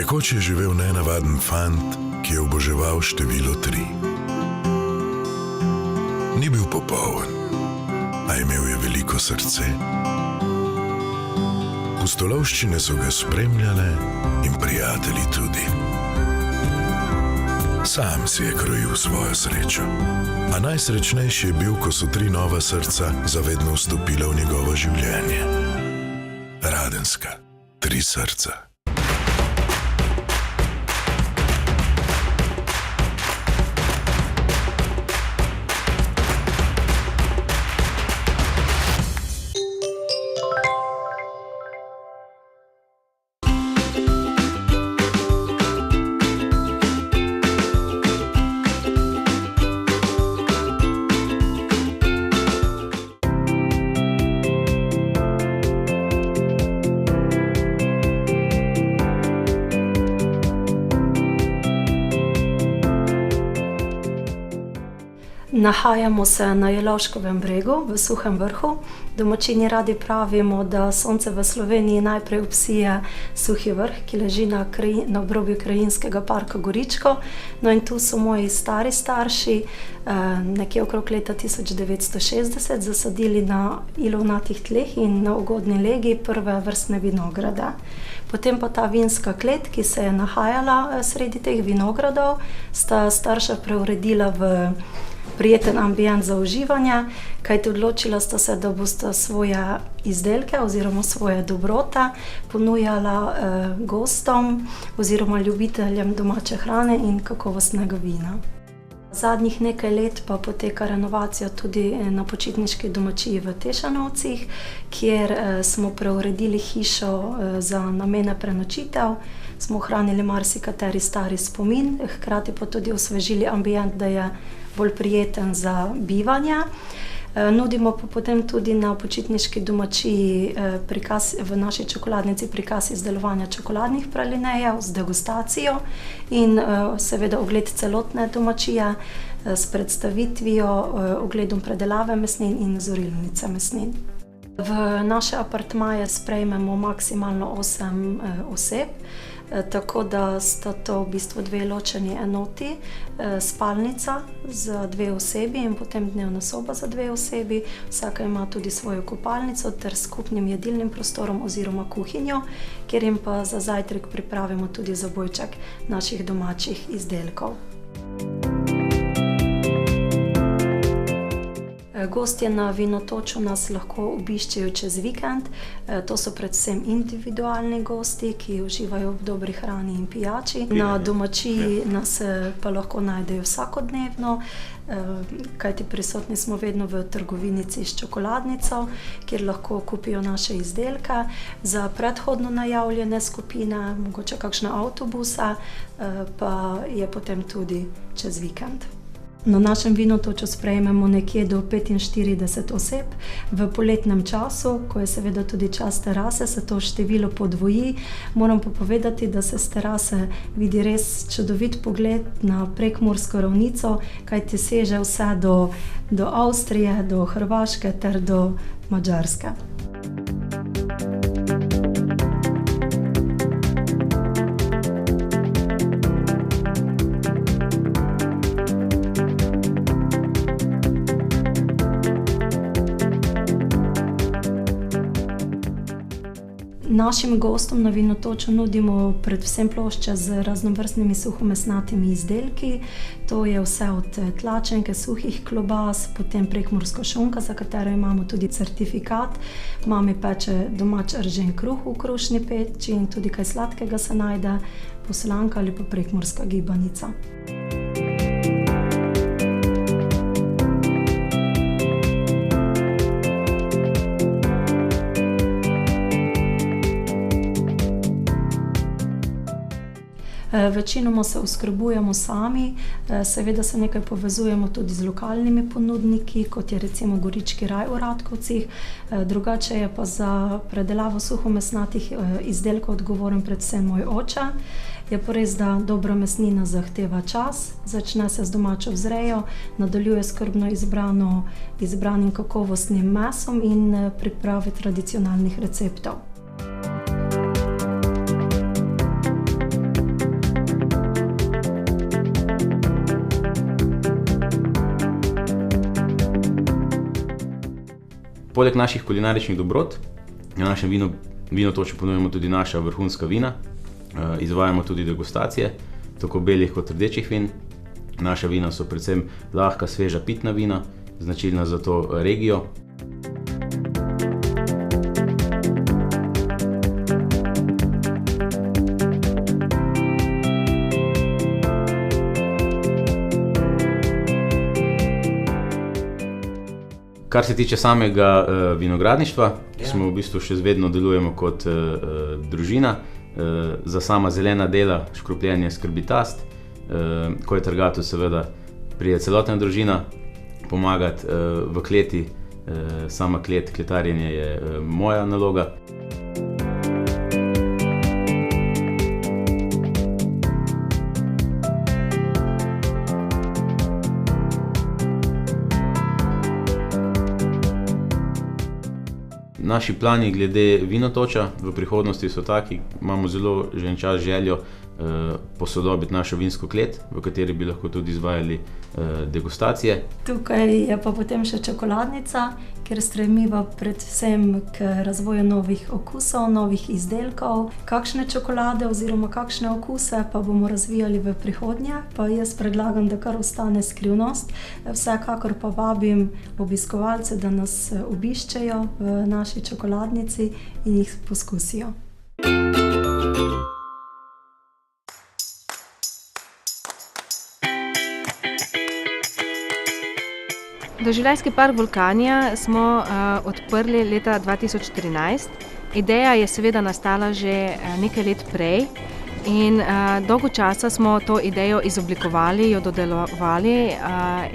Nekoč je živel nenavaden fant, ki je oboževal število 3. Ni bil popoln, a imel je veliko srce. Pustolovščine so ga spremljale in prijatelji tudi. Sam si je krojil svojo srečo, a najsrečnejši je bil, ko so 3 nova srca zavedno vstopila v njegovo življenje. Radenska, 3 srca. Nahajamo se na Jelovškovem bregu v Suhem Vrhu. Domačini radi pravimo, da sonce v Sloveniji najprej obsije Suhi Vrh, ki leži na obrobju krajinskega parka Goričko. No in tu so moji stari starši nekje okrog leta 1960 zasadili na ilovnatih tleh in na ugodni legi prve vrstne vinograde. Potem pa ta vinska klet, ki se je nahajala sredi teh vinogradov, sta starša preuredila v prijeten ambient za uživanje, kajti odločila sta se, da bosta svoje izdelke oziroma svoje dobrote ponujala gostom oziroma ljubiteljem domače hrane in kakovostnega vina. Zadnjih nekaj let pa poteka renovacija tudi na počitniški domačiji v Tešanovcih, kjer smo preuredili hišo za namene prenočitev, smo ohranili marsikateri stari spomin, hkrati pa tudi osvežili ambient, da je bolj prijeten za bivanje. Nudimo pa potem tudi na počitniški domačiji v naši čokoladnici prikaz izdelovanja čokoladnih pralinejev z degustacijo in seveda ogled celotne domačije s predstavitvijo, ogledom predelave mesnin in zorilnice mesnin. V naše apartmaje sprejmemo maksimalno 8 oseb, tako da sta to v bistvu 2 ločeni enoti, spalnica za 2 osebi in potem dnevna soba za 2 osebi. Vsaka ima tudi svojo kopalnico ter skupnim jedilnim prostorom oziroma kuhinjo, kjer jim pa za zajtrk pripravimo tudi zabojček naših domačih izdelkov. Gostje na Vinotoču nas lahko obiščejo čez vikend. To so predvsem individualni gosti, ki uživajo v dobri hrani in pijači. Na domačiji nas pa lahko najdejo vsakodnevno, kajti prisotni smo vedno v trgovinici s čokoladnico, kjer lahko kupijo naše izdelke. Za predhodno najavljene skupine, mogoče kakšne avtobuse, pa je potem tudi čez vikend. Na našem Vinotoču sprejmemo nekje do 45 oseb. V poletnem času, ko je seveda tudi čas terase, se to število podvoji. Moram pa povedati, da se s terase vidi res čudovit pogled na prekmursko ravnico, kajti seže vse do Avstrije, do Hrvaške ter do Madžarske. Našim gostom na Vinotoču nudimo predvsem plošče z raznovrstnimi suhomesnatimi izdelki. To je vse od tlačenke, suhih klobas, potem prekmursko šunka, za katero imamo tudi certifikat. Mami peče domač ržen kruh v krušni peči in tudi kaj sladkega se najde, poslanka ali pa prekmurska gibanica. Večinoma se oskrbujemo sami, seveda se nekaj povezujemo tudi z lokalnimi ponudniki, kot je recimo Gorički raj v Ratkovcih. Drugače je pa za predelavo suhomesnatih izdelkov odgovoren predvsem moj oče. Je pa res, da dobra mesnina zahteva čas, začne se z domačo vzrejo, nadaljuje skrbno izbranim kakovostnim mesom in priprave tradicionalnih receptov. Poleg naših kulinaričnih dobrot na našem vinotoču ponujemo tudi naša vrhunska vina. Izvajamo tudi degustacije, tako belih kot rdečih vin. Naša vina so predvsem lahka, sveža pitna vina, značilna za to regijo. Kar se tiče samega vinogradništva, smo v bistvu še vedno delujemo kot družina. Za sama zelena dela, škropljenje skrbi tast, ko je trgatev, seveda pride celotna družina pomagati v kleti. Sama kletarjenje je moja naloga. Naši plani glede vinotoča v prihodnosti so taki, imamo zelo že en čas željo posodobiti našo vinsko klet, v kateri bi lahko tudi izvajali degustacije. Tukaj je pa potem še čokoladnica, kjer stremiva predvsem k razvoju novih okusov, novih izdelkov. Kakšne čokolade oziroma kakšne okuse pa bomo razvijali v prihodnje, pa jaz predlagam, da kar ostane skrivnost. Vsekakor pa vabim obiskovalce, da nas obiščejo v naši čokoladnici in jih poskusijo. Doživljajski park Vulkania smo odprli leta 2013. Ideja je seveda nastala že nekaj let prej in dolgo časa smo to idejo izoblikovali, jo dodelovali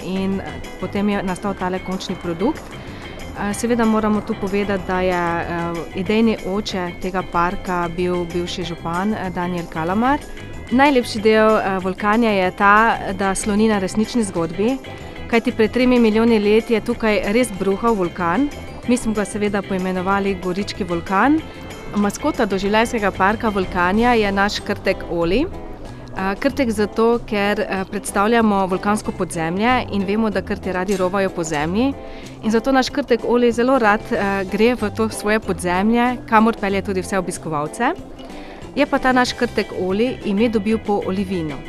in potem je nastal tale končni produkt. Seveda moramo tu povedati, da je idejni oče tega parka bil bivši župan Daniel Kalamar. Najlepši del Vulkania je ta, da sloni na resnični zgodbi. Kajti pred 3 milijoni let je tukaj res bruhal vulkan. Mi smo ga seveda poimenovali Gorički vulkan. Maskota Doživljajskega parka Vulkania je naš krtek Oli. Krtek zato, ker predstavljamo vulkansko podzemlje in vemo, da krti radi rovajo po zemlji. In zato naš krtek Oli zelo rad gre v to svoje podzemlje, kamor pelje tudi vse obiskovalce. Je pa ta naš krtek Oli ime dobil po olivinu.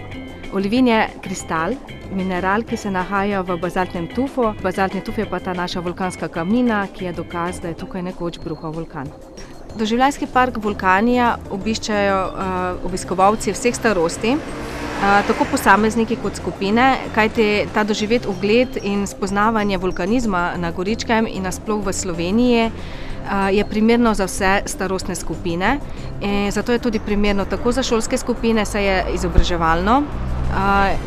Olivin je kristal, mineral, ki se nahaja v bazaltnem tufu. Bazaltni tuf je pa ta naša vulkanska kamnina, ki je dokaz, da je tukaj nekoč bruhal vulkan. Doživljajski park Vulkania obiščajo obiskovalci vseh starosti, tako posamezniki kot skupine, kajti ta doživet ogled in spoznavanje vulkanizma na Goričkem in nasploh v Sloveniji je primerno za vse starostne skupine. Zato je tudi primerno tako za šolske skupine, saj je izobraževalno,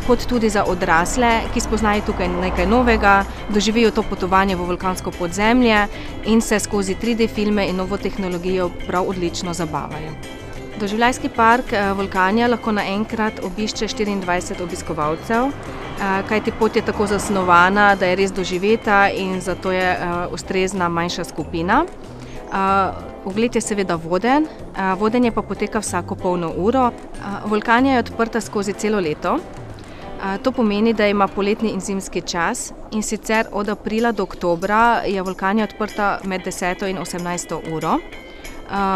kot tudi za odrasle, ki spoznajo tukaj nekaj novega, doživijo to potovanje v vulkansko podzemlje in se skozi 3D filme in novo tehnologijo prav odlično zabavajo. Doživljajski park Vulkania lahko naenkrat obišče 24 obiskovalcev, kajti pot je tako zasnovana, da je res doživeta in zato je ustrezna manjša skupina. Ogled je seveda voden, vodenje pa poteka vsako polno uro. Vulkania je odprta skozi celo leto. To pomeni, da ima poletni in zimski čas in sicer od aprila do oktobra je Vulkania odprta med 10. in 18. uro.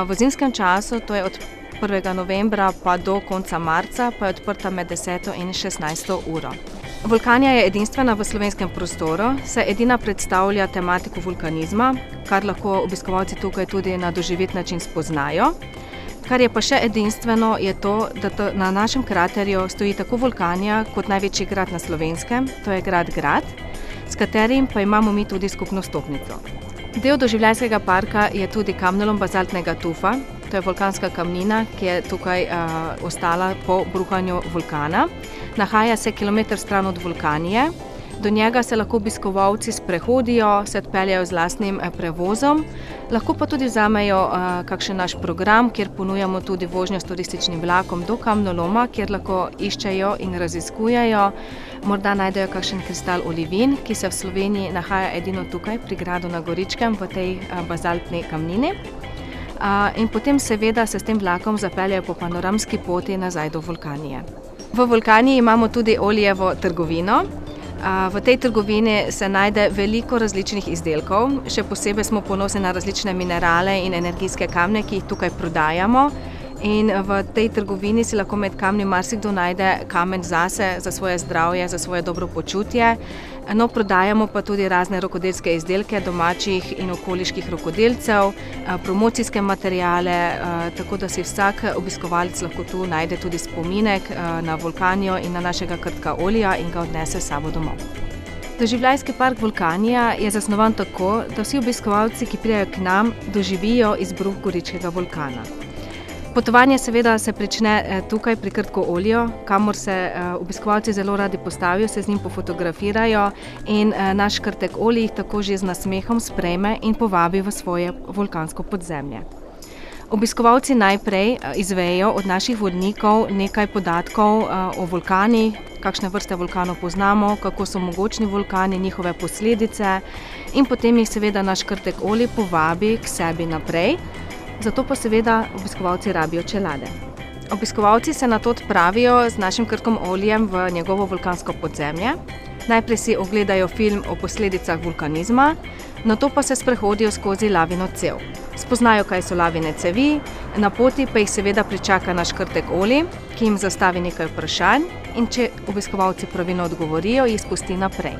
V zimskem času, to je od 1. novembra pa do konca marca, pa je odprta med 10. in 16. uro. Vulkania je edinstvena v slovenskem prostoru, saj edina predstavlja tematiko vulkanizma, kar lahko obiskovalci tukaj tudi na doživet način spoznajo. Kar je pa še edinstveno, je to, da na našem kraterju stoji tako Vulkania kot največji grad na Slovenskem, to je grad Grad, s katerim pa imamo mi tudi skupno stopnico. Del Doživljajskega parka je tudi kamnolom bazaltnega tufa, to je vulkanska kamnina, ki je tukaj ostala po bruhanju vulkana. Nahaja se kilometer stran od Vulkanije. Do njega se lahko obiskovalci sprehodijo, se odpeljejo z lastnim prevozom. Lahko pa tudi vzamejo kakšen naš program, kjer ponujamo tudi vožnjo s turističnim vlakom do kamnoloma, kjer lahko iščejo in raziskujejo. Morda najdejo kakšen kristal olivin, ki se v Sloveniji nahaja edino tukaj pri gradu na Goričkem, v tej bazaltni kamnini. In potem seveda se s tem vlakom zapeljejo po panoramski poti nazaj do Vulkanije. V Vulkaniji imamo tudi Olijevo trgovino. V tej trgovini se najde veliko različnih izdelkov, še posebej smo ponosni na različne minerale in energijske kamne, ki jih tukaj prodajamo. In v tej trgovini si lahko med kamni marsikdo najde kamen zase, za svoje zdravje, za svoje dobro počutje. No, prodajamo pa tudi razne rokodelske izdelke domačih in okoliških rokodelcev, promocijske materiale, tako da si vsak obiskovalec lahko tu najde tudi spominek na Vulkanijo in na našega krtka olija in ga odnese s sabo domov. Doživljajski park Vulkanija je zasnovan tako, da vsi obiskovalci, ki pridejo k nam, doživijo izbruh goričkega vulkana. Potovanje seveda se prične tukaj pri krtku olju, kamor se obiskovalci zelo radi postavijo, se z njim pofotografirajo in naš krtek olij jih tako že z nasmehom sprejme in povabi v svoje vulkansko podzemlje. Obiskovalci najprej izvejo od naših vodnikov nekaj podatkov o vulkanih, kakšne vrste vulkanov poznamo, kako so mogočni vulkani, njihove posledice in potem jih seveda naš krtek olij povabi k sebi naprej. Zato pa seveda obiskovalci rabijo čelade. Obiskovalci se nato odpravijo z našim krtkom oljem v njegovo vulkansko podzemlje. Najprej si ogledajo film o posledicah vulkanizma, nato pa se sprehodijo skozi lavino cev. Spoznajo, kaj so lavine cevi, na poti pa jih seveda pričaka naš krtek olij, ki jim zastavi nekaj vprašanj in če obiskovalci pravilno odgovorijo, jih spusti naprej.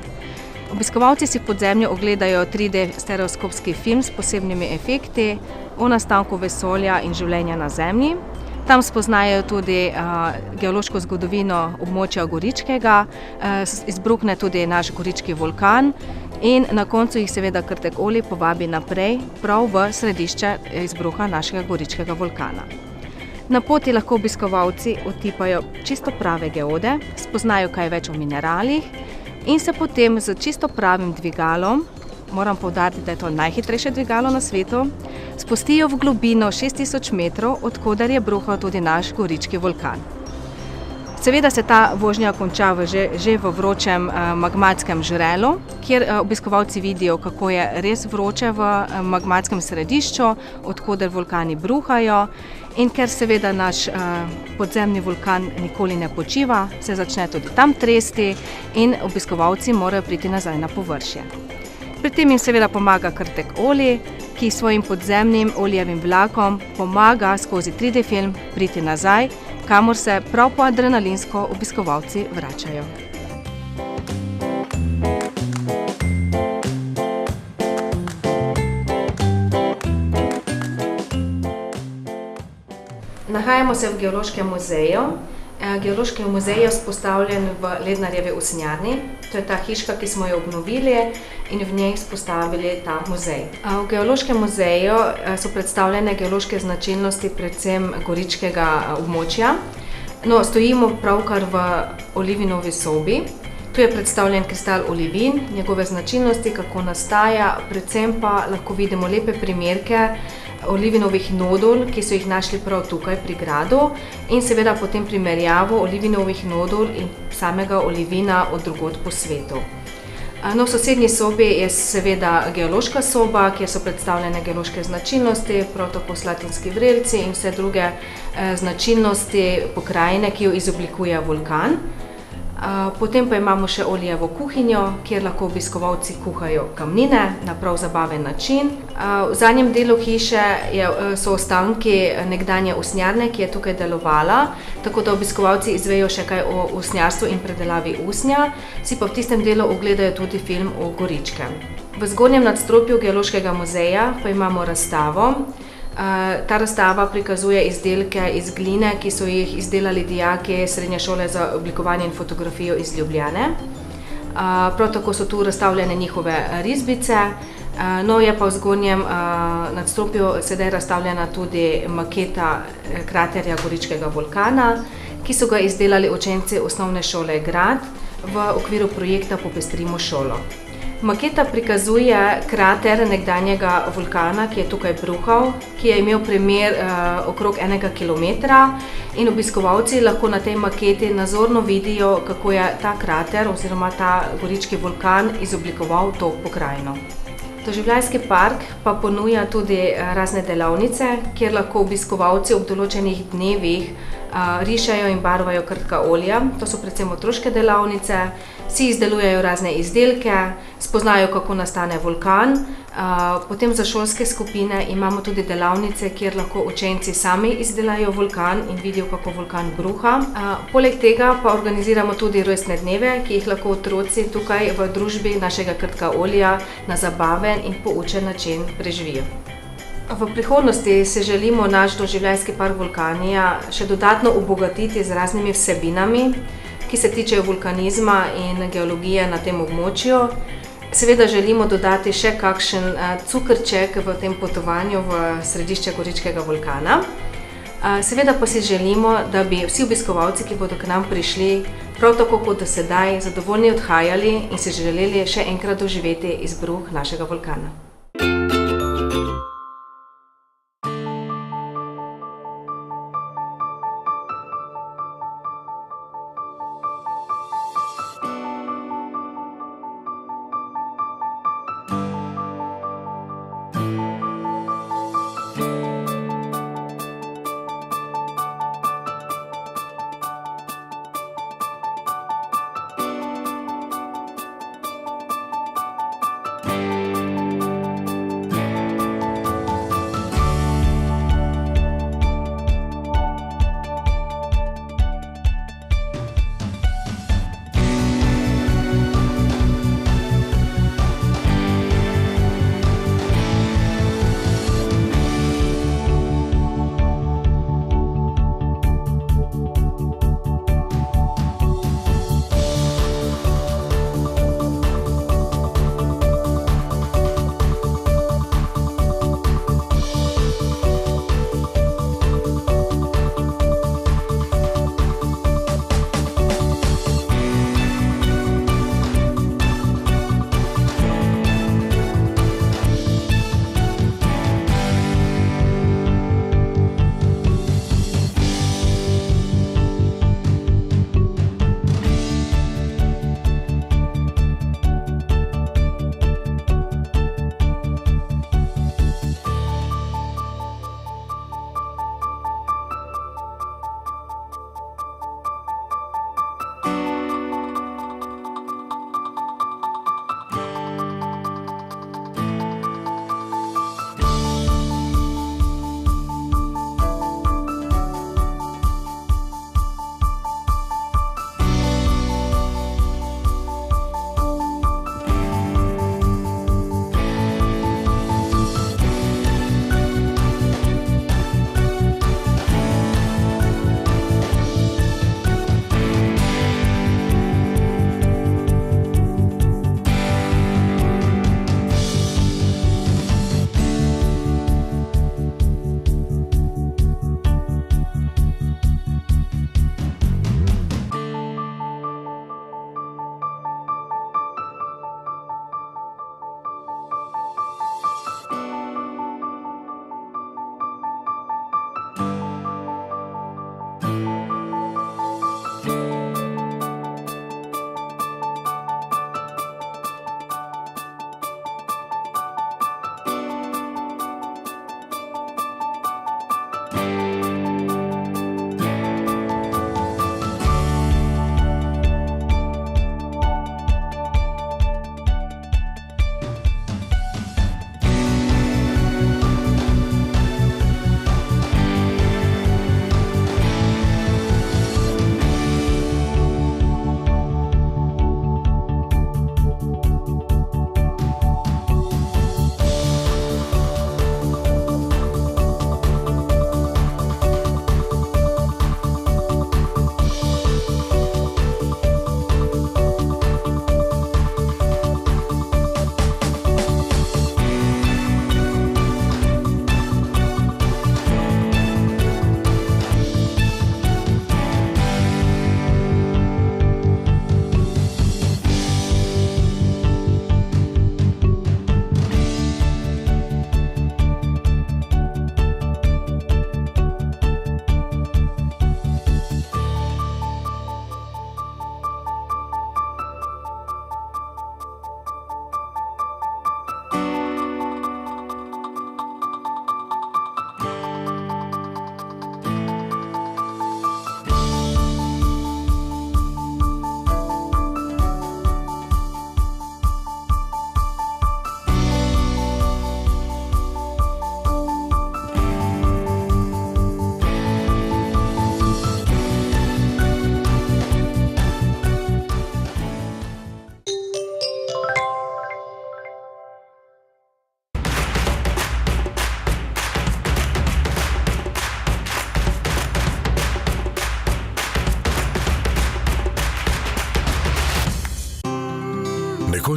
Obiskovalci si v podzemlju ogledajo 3D stereoskopski film s posebnimi efekti o nastanku vesolja in življenja na Zemlji. Tam spoznajo tudi geološko zgodovino območja Goričkega, izbruhne tudi naš gorički vulkan in na koncu jih seveda krtek olij povabi naprej prav v središče izbruha našega goričkega vulkana. Na poti lahko obiskovalci otipajo čisto prave geode, spoznajo kaj več o mineralih in se potem z čisto pravim dvigalom, moram poudariti, da je to najhitrejše dvigalo na svetu, spustijo v globino 6000 metrov, od koder je bruhal tudi naš gorički vulkan. Seveda se ta vožnja konča že v vročem magmatskem žrelu, kjer obiskovalci vidijo, kako je res vroče v magmatskem središču, od koder vulkani bruhajo. In ker seveda naš podzemni vulkan nikoli ne počiva, se začne tudi tam tresti in obiskovalci morajo priti nazaj na površje. Pri tem jim seveda pomaga krtek olij, ki svojim podzemnim oljevim vlakom pomaga skozi 3D film priti nazaj, kamor se prav po adrenalinsko obiskovalci vračajo. Nahajamo se v Geološkem muzeju. Geološki muzej je vzpostavljen v Lednarjevi usnjarni. To je ta hiška, ki smo jo obnovili in v njej vzpostavili ta muzej. V Geološkem muzeju so predstavljene geološke značilnosti predvsem goričkega območja. No, stojimo pravkar v Olivinovi sobi. Tu je predstavljen kristal olivin, njegove značilnosti, kako nastaja, predvsem pa lahko vidimo lepe primerke olivinovih nodul, ki so jih našli prav tukaj pri gradu in seveda potem primerjavo olivinovih nodul in samega olivina od drugod po svetu. No, v sosednji sobi je seveda geološka soba, kjer so predstavljene geološke značilnosti, prav tako slatinski vrelci in vse druge značilnosti pokrajine, ki jo izoblikuje vulkan. Potem pa imamo še oljevo kuhinjo, kjer lahko obiskovalci kuhajo kamnine na prav zabaven način. V zadnjem delu hiše so ostanki nekdanje usnjarne, ki je tukaj delovala, tako da obiskovalci izvejo še kaj o usnjarstvu in predelavi usnja, si pa v tistem delu ogledajo tudi film o Goričkem. V zgornjem nadstropju Geološkega muzeja pa imamo razstavo. Ta razstava prikazuje izdelke iz gline, ki so jih izdelali dijaki Srednje šole za oblikovanje in fotografijo iz Ljubljane. Prav tako so tu razstavljene njihove risbice, no je pa v zgornjem nadstropju sedaj razstavljena tudi maketa kraterja Goričkega vulkana, ki so ga izdelali učenci osnovne šole Grad v okviru projekta Popestrimo šolo. Maketa prikazuje krater nekdanjega vulkana, ki je tukaj bruhal, ki je imel premer okrog 1 kilometra in obiskovalci lahko na tej maketi nazorno vidijo, kako je ta krater oziroma ta gorički vulkan izoblikoval to pokrajino. Doživljajski park pa ponuja tudi razne delavnice, kjer lahko obiskovalci ob določenih dnevih rišejo in barvajo krtka olja. To so predvsem otroške delavnice, si izdelujejo razne izdelke, spoznajo, kako nastane vulkan. Potem za šolske skupine imamo tudi delavnice, kjer lahko učenci sami izdelajo vulkan in vidijo, kako vulkan bruha. Poleg tega pa organiziramo tudi rojstne dneve, ki jih lahko otroci tukaj v družbi našega krtka olja na zabaven in poučen način preživijo. V prihodnosti se želimo naš doživljajski park Vulkanija še dodatno obogatiti z raznimi vsebinami, ki se tičejo vulkanizma in geologije na tem območju. Seveda želimo dodati še kakšen cukrček v tem potovanju v središče Goričkega vulkana. Seveda pa si želimo, da bi vsi obiskovalci, ki bodo k nam prišli, prav tako kot do sedaj, zadovoljni odhajali in si želeli še enkrat doživeti izbruh našega vulkana.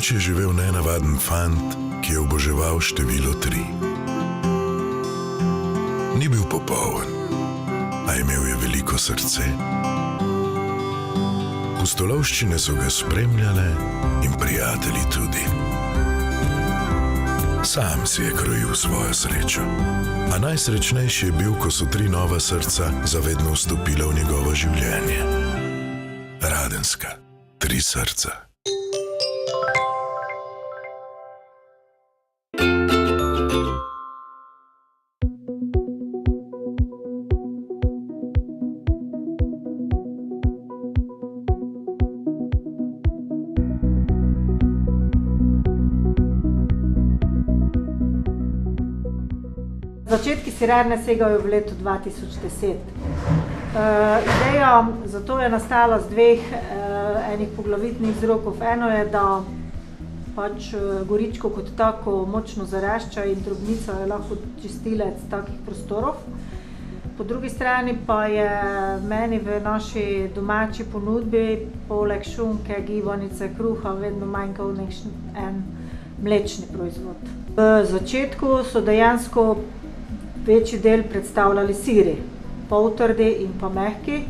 Nekoč je živel nenavaden fant, ki je oboževal število 3. Ni bil popoln, a imel je veliko srce. Pustolovščine so ga spremljale in prijatelji tudi. Sam si je krojil svojo srečo, a najsrečnejši je bil, ko so 3 nova srca zavedno vstopila v njegovo življenje. Radenska, 3 srca. Začetki Sirene segajo v leto 2010. Ideja za to je nastala z 2 enih poglavitnih vzrokov. Eno je, da pač Goričko kot tako močno zarašča in Drobnica je lahko čistilec takih prostorov. Po drugi strani pa je meni v naši domači ponudbi poleg šunke, gibanice, kruha vedno manjkal en mlečni proizvod. V začetku so dejansko večji del predstavljali siri, poltrdi in pa mehki,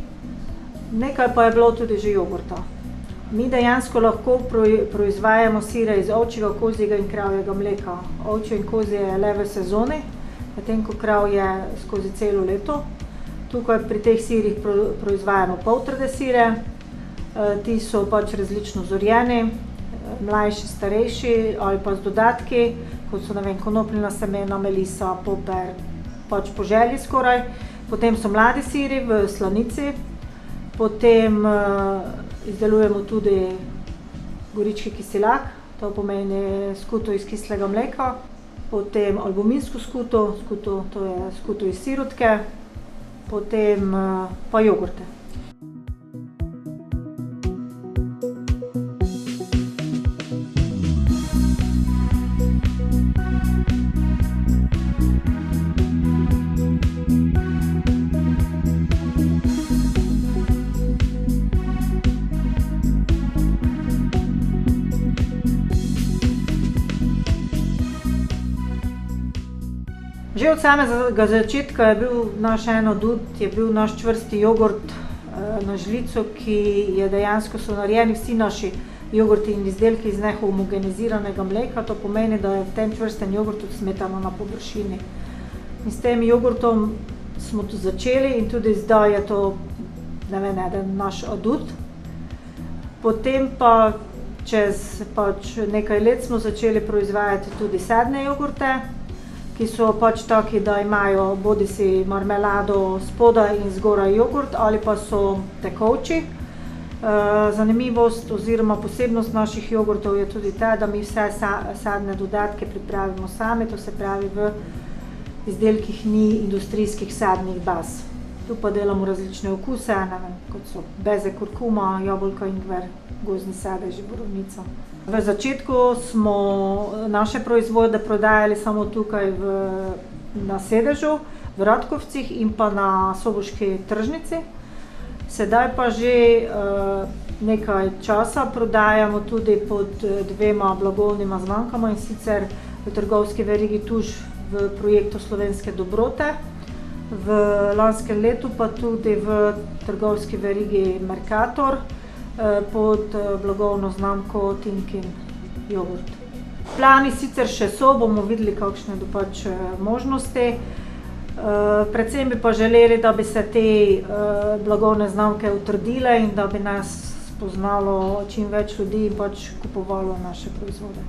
nekaj pa je bilo tudi že jogurta. Mi dejansko lahko proizvajamo sire iz ovčjega, kozjega in kravjega mleka. Ovčje in kozje je le v sezoni, medtem ko krav je skozi celo leto. Tukaj pri teh sirih proizvajamo poltrde sire, ti so pač različno zorjeni, mlajši, starejši ali pa z dodatki, kot so konopljina semena, melisa, poper, pač po želji skoraj. Potem so mladi siri v slanici, potem izdelujemo tudi gorički kiselak, to pomeni skuto iz kislega mleka, potem albuminsko skuto, to je skuto iz sirotke, potem pa jogurte. Že od samega začetka je bil naš en adut, je bil naš čvrsti jogurt na žlico, ki je dejansko so narejeni vsi naši jogurti in izdelki iz nehomogeniziranega mleka. To pomeni, da je v tem čvrstem jogurtu smetana na površini. In s tem jogurtom smo tu začeli in tudi zdaj je to eden naš adut. Potem pa čez nekaj let smo začeli proizvajati tudi sadne jogurte, ki so pač taki, da imajo bodisi marmelado spodaj in zgoraj jogurt ali pa so tekoči. Zanimivost oziroma posebnost naših jogurtov je tudi ta, da mi vse sadne dodatke pripravimo sami, to se pravi v izdelkih ni industrijskih sadnih baz. Tu pa delamo različne okuse, kot so bezeg, kurkuma, jabolka, ingver, gozdni sadež, borovnica. V začetku smo naše proizvode prodajali samo tukaj na sedežu, v Ratkovcih in pa na soboški tržnici. Sedaj pa že nekaj časa prodajamo tudi pod 2 blagovnima znamkama, in sicer v trgovski verigi Tuš v projektu Slovenske dobrote, v lanskem letu pa tudi v trgovski verigi Mercator pod blagovno znamko Tinkin jogurt. Plani sicer še so, bomo videli, kakšne do pač možnosti. Predvsem bi pa želeli, da bi se te blagovne znamke utrdile in da bi nas spoznalo čim več ljudi in pač kupovalo naše proizvode.